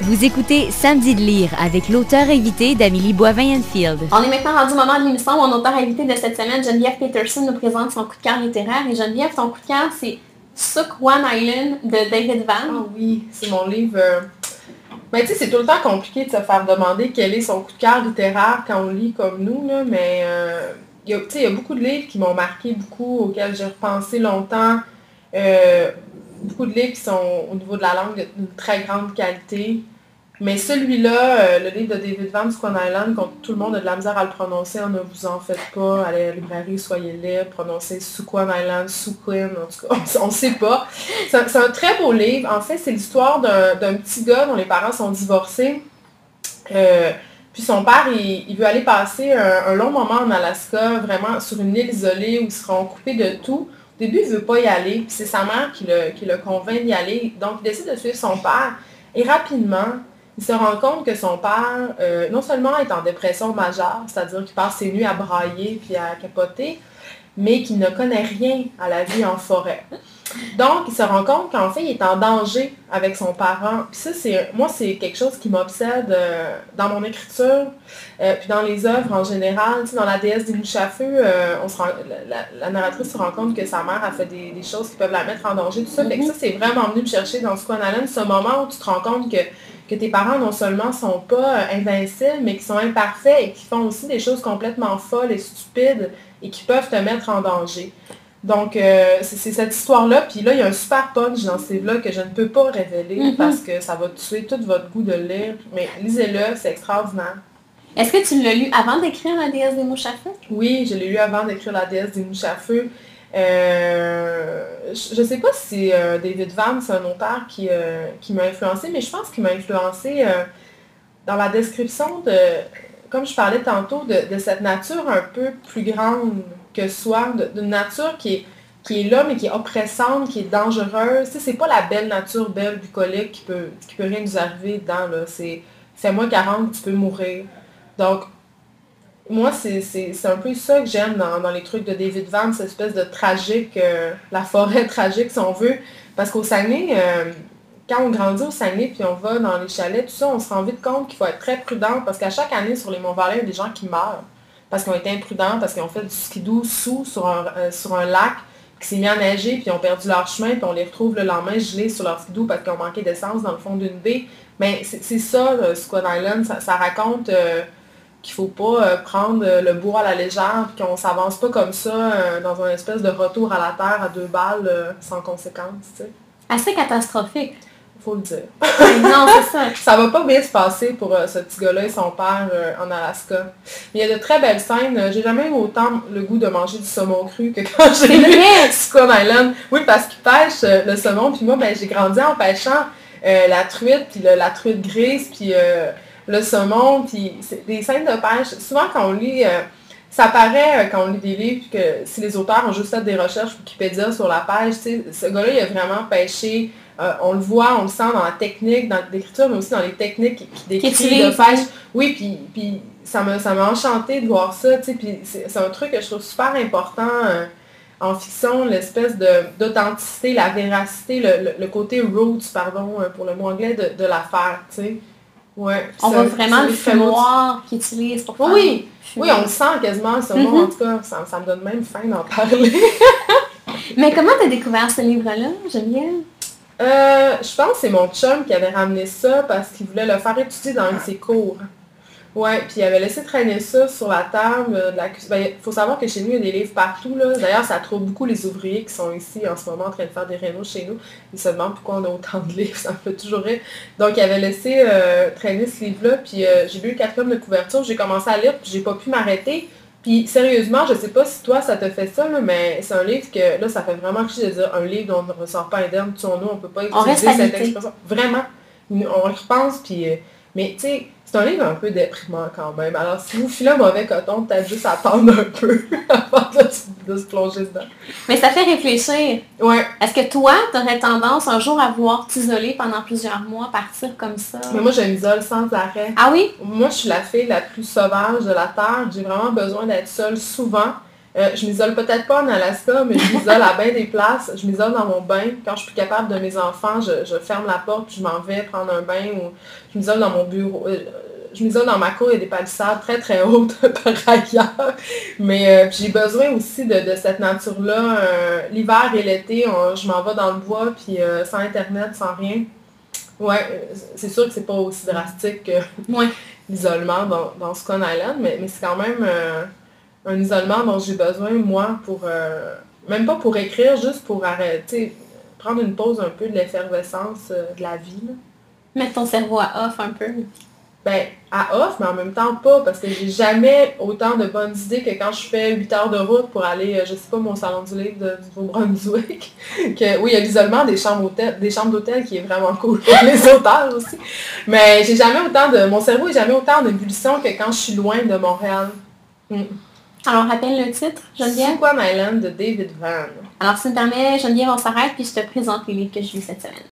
Vous écoutez Samedi de lire avec l'auteur invité d'Amélie Boivin-Enfield. On est maintenant rendu au moment de l'émission où mon auteur invité de cette semaine, Geneviève Peterson, nous présente son coup de cœur littéraire. Et Geneviève, ton coup de cœur, c'est Suk One Island de David Vann. Ah oui, c'est mon livre. Mais tu sais, c'est tout le temps compliqué de se faire demander quel est son coup de cœur littéraire quand on lit comme nous, là, mais il y a beaucoup de livres qui m'ont marqué beaucoup, auxquels j'ai repensé longtemps. Beaucoup de livres qui sont au niveau de la langue d'une très grande qualité. Mais celui-là, le livre de David Vann, Suk One Island, quand tout le monde a de la misère à le prononcer, ne vous en faites pas, allez à la librairie, soyez libres, prononcez Suk One Island, Suquin, en tout cas, on ne sait pas. C'est un très beau livre. En fait, c'est l'histoire d'un petit gars dont les parents sont divorcés. Puis son père, il veut aller passer un long moment en Alaska, vraiment sur une île isolée où ils seront coupés de tout. Au début, il ne veut pas y aller, puis c'est sa mère qui le convainc d'y aller. Donc, il décide de suivre son père. Et rapidement, il se rend compte que son père, non seulement est en dépression majeure, c'est-à-dire qu'il passe ses nuits à brailler puis à capoter, mais qu'il ne connaît rien à la vie en forêt. Donc, il se rend compte qu'en fait, il est en danger avec son parent. Puis ça, moi, c'est quelque chose qui m'obsède dans mon écriture, puis dans les œuvres en général. Tu sais, dans La déesse des mouches à feu, la narratrice se rend compte que sa mère a fait des choses qui peuvent la mettre en danger, tout ça. Fait que ça, c'est vraiment venu me chercher dans Suk One Island, ce moment où tu te rends compte que tes parents, non seulement sont pas invincibles, mais qui sont imparfaits et qui font aussi des choses complètement folles et stupides et qui peuvent te mettre en danger. Donc, c'est cette histoire-là. Puis là, il y a un super punch dans ce livre-là que je ne peux pas révéler parce que ça va tuer tout votre goût de le lire. Mais lisez-le, c'est extraordinaire. Est-ce que tu l'as lu avant d'écrire La déesse des mouches à feu? Oui, je l'ai lu avant d'écrire La déesse des mouches à feu. Je ne sais pas si David Vann, c'est un auteur qui m'a influencé, mais je pense qu'il m'a influencé dans la description comme je parlais tantôt, de cette nature un peu plus grande que soi, d'une nature qui est là, mais qui est oppressante, qui est dangereuse. Tu sais, c'est pas la belle nature, belle, bucolique, qui peut rien nous arriver dedans, là. C'est fais-moi 40, tu peux mourir. Donc, moi, c'est un peu ça que j'aime dans les trucs de David Vann, cette espèce de tragique, la forêt tragique, si on veut. Parce qu'au Saguenay, quand on grandit au Saguenay puis on va dans les chalets, tout ça, on se rend vite compte qu'il faut être très prudent parce qu'à chaque année, sur les Monts-Valais, il y a des gens qui meurent parce qu'ils ont été imprudents, parce qu'ils ont fait du skidoo sur un lac qui s'est mis à neiger, puis ils ont perdu leur chemin, puis on les retrouve le lendemain gelés sur leur skidoo parce qu'ils ont manqué d'essence dans le fond d'une baie. Mais c'est ça, Suk One Island, ça raconte qu'il faut pas prendre le bois à la légère, puis qu'on s'avance pas comme ça dans un espèce de retour à la terre à 2 balles sans conséquence, tu sais. Assez catastrophique. Faut le dire. Non, c'est ça. Ça va pas bien se passer pour ce petit gars-là et son père en Alaska. Mais il y a de très belles scènes. J'ai jamais eu autant le goût de manger du saumon cru que quand j'ai lu Suk One Island. Oui, parce qu'il pêche le saumon. Puis moi, j'ai grandi en pêchant la truite, puis la truite grise, puis le saumon. Puis c'est des scènes de pêche. Souvent, quand on lit... ça paraît quand on lit des livres que si les auteurs ont juste fait des recherches Wikipédia sur la pêche, tu sais, ce gars-là, il a vraiment pêché. On le voit, on le sent dans la technique, dans l'écriture, mais aussi dans les techniques qu'il décrit de pêche. Oui, puis ça m'a enchanté de voir ça, tu sais, puis c'est un truc que je trouve super important en fiction, l'espèce d'authenticité, la véracité, le côté roots, pardon, pour le mot anglais, de l'affaire, tu sais. Ouais, on voit vraiment le fumoir qu'ils utilisent pour faire. Oui, on le sent quasiment, ce mot, en tout cas, ça me donne même faim d'en parler. Mais comment t'as découvert ce livre-là, Geneviève? Je pense que c'est mon chum qui avait ramené ça parce qu'il voulait le faire étudier dans un de ses cours. Ouais, puis il avait laissé traîner ça sur la table de la cuisine. Il faut savoir que chez nous, il y a des livres partout, là. D'ailleurs, ça trouve beaucoup les ouvriers qui sont ici en ce moment en train de faire des rénaux chez nous. Ils se demandent pourquoi on a autant de livres, ça me fait toujours rire. Donc, il avait laissé traîner ce livre-là, puis j'ai lu le 4e de couverture, j'ai commencé à lire, puis j'ai pas pu m'arrêter. Puis sérieusement, je sais pas si toi ça te fait ça, là, mais c'est un livre que, là, ça fait vraiment chier de dire un livre dont on ne ressort pas indemne, tu sais, nous, on peut pas utiliser cette expression. Vraiment, on y repense, puis... mais tu sais, c'est un livre un peu déprimant quand même. Alors, si vous filez un mauvais coton, peut-être juste attendre un peu avant de se plonger dedans. Mais ça fait réfléchir. Ouais. Est-ce que toi, tu aurais tendance un jour à vouloir t'isoler pendant plusieurs mois, partir comme ça? Mais moi, je m'isole sans arrêt. Ah oui? Moi, je suis la fille la plus sauvage de la Terre. J'ai vraiment besoin d'être seule souvent. Je m'isole peut-être pas en Alaska, mais je m'isole à bien des places. Je m'isole dans mon bain. Quand je suis plus capable de mes enfants, je ferme la porte, puis je m'en vais prendre un bain, ou je m'isole dans mon bureau. Je m'isole dans ma cour, il y a des palissades très très hautes par ailleurs. Mais j'ai besoin aussi de cette nature-là. L'hiver et l'été, je m'en vais dans le bois, puis sans Internet, sans rien. Ouais, c'est sûr que c'est pas aussi drastique que l'isolement dans Swan Island, mais c'est quand même un isolement dont j'ai besoin, moi, pour même pas pour écrire, juste pour arrêter, prendre une pause un peu de l'effervescence de la vie. Là. Mettre ton cerveau à off un peu. Ben, à off, mais en même temps pas, parce que j'ai jamais autant de bonnes idées que quand je fais 8 heures de route pour aller, je sais pas, mon salon du livre du Nouveau-Brunswick. Que, oui, il y a l'isolement des chambres d'hôtel qui est vraiment cool pour les auteurs aussi. Mais j'ai jamais mon cerveau est jamais autant en ébullition que quand je suis loin de Montréal. Alors, rappelle le titre, Geneviève. Swan Island de David Vann. Alors, si tu me permets, Geneviève, on s'arrête puis je te présente les livres que j'ai lus cette semaine.